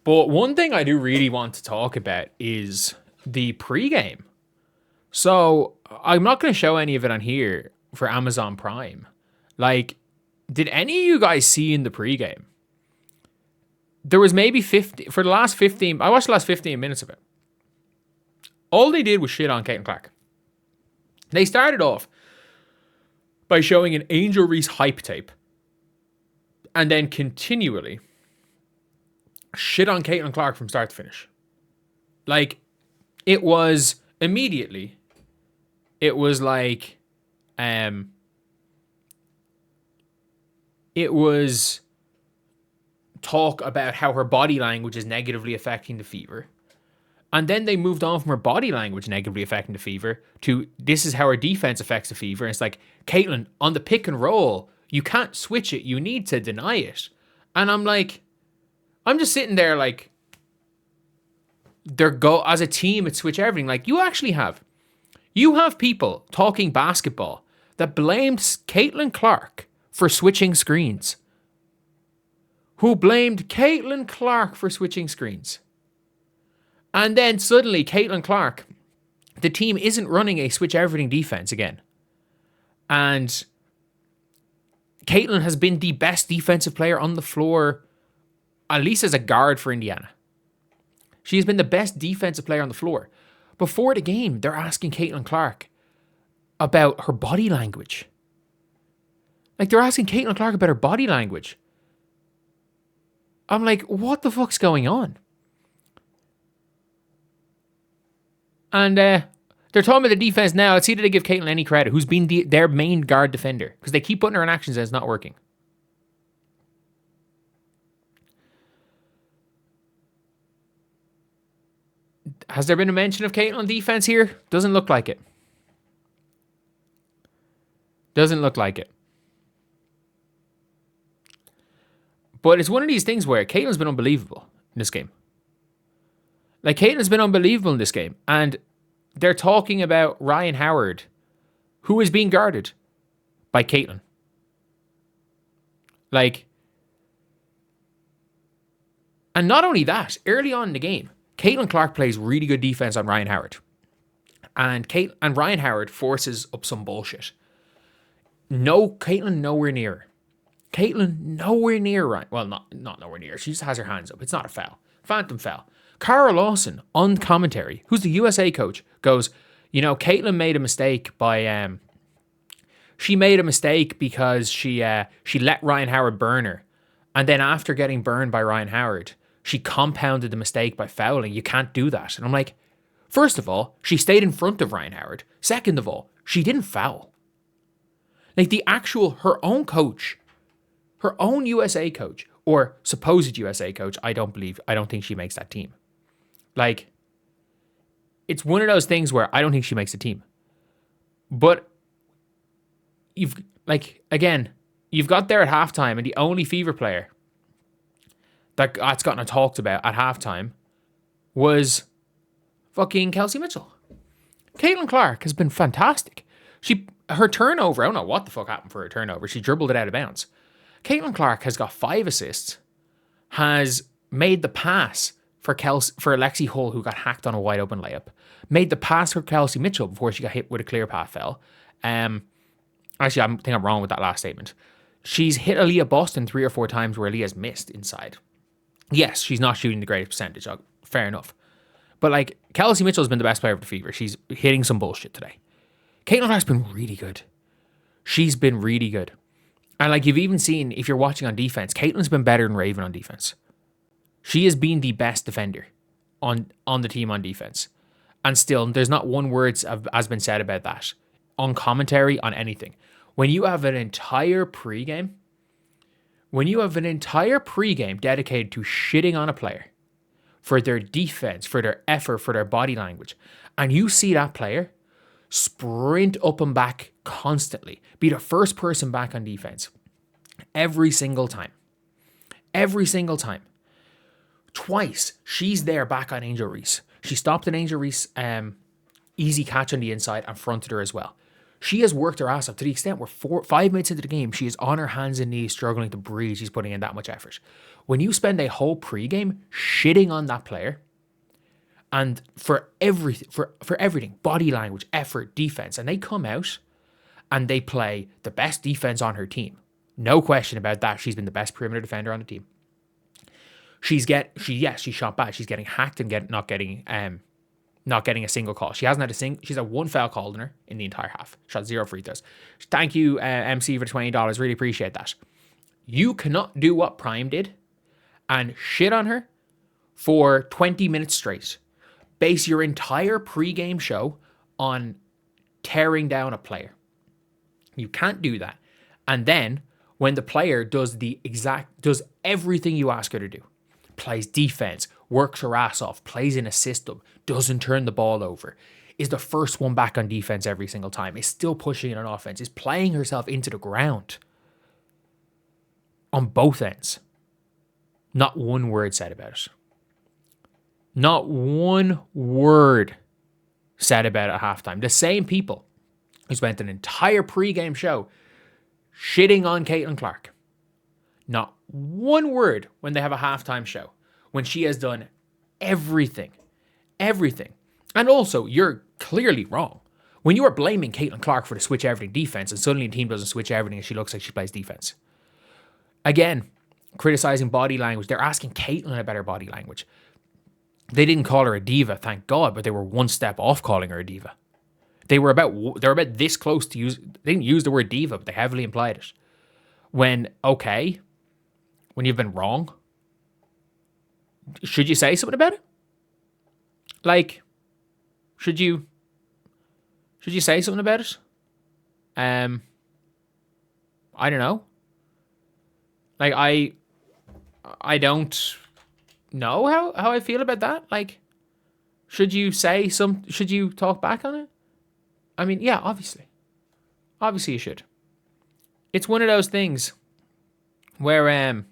But one thing I do really want to talk about is the pregame. So I'm not going to show any of it on here for Amazon Prime. Like, did any of you guys see in the pregame? There was maybe 50 for the last 15. I watched the last 15 minutes of it. All they did was shit on Caitlin Clark. They started off by showing an Angel Reese hype tape and then continually shit on Caitlin Clark from start to finish. Like, it was immediately, it was like, it was talk about how her body language is negatively affecting the fever. And then they moved on from her body language negatively affecting the fever to this is how her defense affects the fever. And it's like, Caitlin, on the pick and roll, you can't switch it. You need to deny it. And I'm like, I'm just sitting there like, as a team, it's switch everything. Like, you have people talking basketball that blamed Caitlin Clark for switching screens. Who blamed Caitlin Clark for switching screens. And then suddenly, Caitlin Clark, the team isn't running a switch everything defense again. And Caitlin has been the best defensive player on the floor, at least as a guard for Indiana. She has been the best defensive player on the floor. Before the game, they're asking Caitlin Clark about her body language. Like, they're asking Caitlin Clark about her body language. I'm like, what the fuck's going on? And they're talking about the defense now. Let's see if they give Caitlin any credit, who's been their main guard defender. Because they keep putting her in actions and it's not working. Has there been a mention of Caitlin on defense here? Doesn't look like it. Doesn't look like it. But it's one of these things where Caitlin's been unbelievable in this game. Like, Caitlin's been unbelievable in this game. And they're talking about Ryan Howard, who is being guarded by Caitlin. Like, and not only that, early on in the game, Caitlin Clark plays really good defense on Ryan Howard. And Ryan Howard forces up some bullshit. Caitlin nowhere near her. Caitlin nowhere near Ryan. Well, not nowhere near. She just has her hands up. It's not a foul. Phantom foul. Cara Lawson on commentary, who's the USA coach, goes, Caitlin made a mistake by she made a mistake because she let Ryan Howard burn her. And then after getting burned by Ryan Howard, she compounded the mistake by fouling. You can't do that. And I'm like, first of all, she stayed in front of Ryan Howard. Second of all, she didn't foul. Like, her own coach, her own USA coach, or supposed USA coach, I don't think she makes that team. Like, it's one of those things where I don't think she makes the team. But you've got there at halftime, and the only Fever player that's gotten talked about at halftime was fucking Kelsey Mitchell. Caitlin Clark has been fantastic. Her turnover, I don't know what the fuck happened for her turnover. She dribbled it out of bounds. Caitlin Clark has got 5 assists, has made the pass for Alexi Hull, who got hacked on a wide open layup, made the pass for Kelsey Mitchell before she got hit with a clear path foul. Actually, I think I'm wrong with that last statement. She's hit Aaliyah Boston 3 or 4 times where Aaliyah's missed inside. Yes, she's not shooting the greatest percentage. Fair enough. But like, Kelsey Mitchell's been the best player of the Fever. She's hitting some bullshit today. Caitlin Clark's been really good. She's been really good. And like, you've even seen, if you're watching on defense, Caitlin's been better than Raven on defense. She has been the best defender on the team on defense. And still, there's not one word has been said about that. On commentary, on anything. When you have an entire pregame dedicated to shitting on a player for their defense, for their effort, for their body language, and you see that player sprint up and back constantly, be the first person back on defense every single time. Twice, she's there back on Angel Reese. She stopped an Angel Reese easy catch on the inside and fronted her as well. She has worked her ass off to the extent where 5 minutes into the game, she is on her hands and knees struggling to breathe. She's putting in that much effort. When you spend a whole pregame shitting on that player, and for everything, body language, effort, defense, and they come out and they play the best defense on her team. No question about that. She's been the best perimeter defender on the team. She shot bad. She's getting hacked and not getting a single call. She hasn't had she's had one foul called on her in the entire half. Shot 0 free throws. Thank you, MC, for $20. Really appreciate that. You cannot do what Prime did and shit on her for 20 minutes straight. Base your entire pregame show on tearing down a player. You can't do that. And then when the player does everything you ask her to do, plays defense, works her ass off, plays in a system, doesn't turn the ball over, is the first one back on defense every single time, is still pushing it on offense, is playing herself into the ground on both ends. Not one word said about it. Not one word said about it at halftime. The same people who spent an entire pregame show shitting on Caitlin Clark. Not one word when they have a halftime show, when she has done everything. And also, you're clearly wrong. When you are blaming Caitlin Clark for the switch everything defense and suddenly the team doesn't switch everything and she looks like she plays defense. Again, criticizing body language. They're asking Caitlin about her body language. They didn't call her a diva, thank God, but they were one step off calling her a diva. They were about this close to use. They didn't use the word diva, but they heavily implied it. When you've been wrong, should you say something about it? Like, should you say something about it? I don't know. Like, I don't know how I feel about that. Like, should you talk back on it? I mean, yeah, obviously you should. It's one of those things where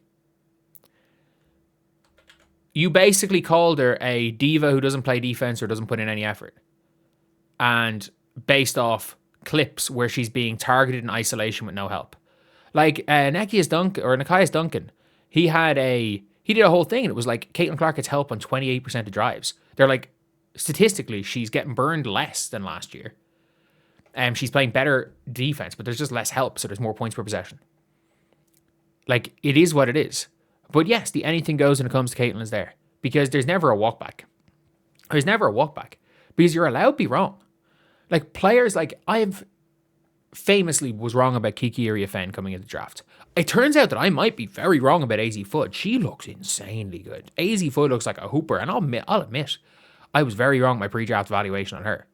you basically called her a diva who doesn't play defense or doesn't put in any effort, and based off clips where she's being targeted in isolation with no help. Like Nekias Duncan, he did a whole thing and it was like Caitlin Clark gets help on 28% of drives. They're like, statistically, she's getting burned less than last year. She's playing better defense, but there's just less help, so there's more points per possession. Like, it is what it is. But yes, the anything goes when it comes to Caitlin is there. Because there's never a walk back. There's never a walk back. Because you're allowed to be wrong. Like, players, like, I've famously was wrong about Kiki Iriafen coming into the draft. It turns out that I might be very wrong about AZ Fudd. She looks insanely good. AZ Fudd looks like a hooper, and I'll admit, I was very wrong in my pre-draft evaluation on her.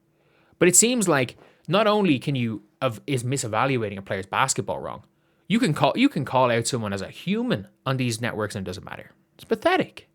But it seems like not only is misevaluating a player's basketball wrong, you can call out someone as a human on these networks and it doesn't matter. It's pathetic.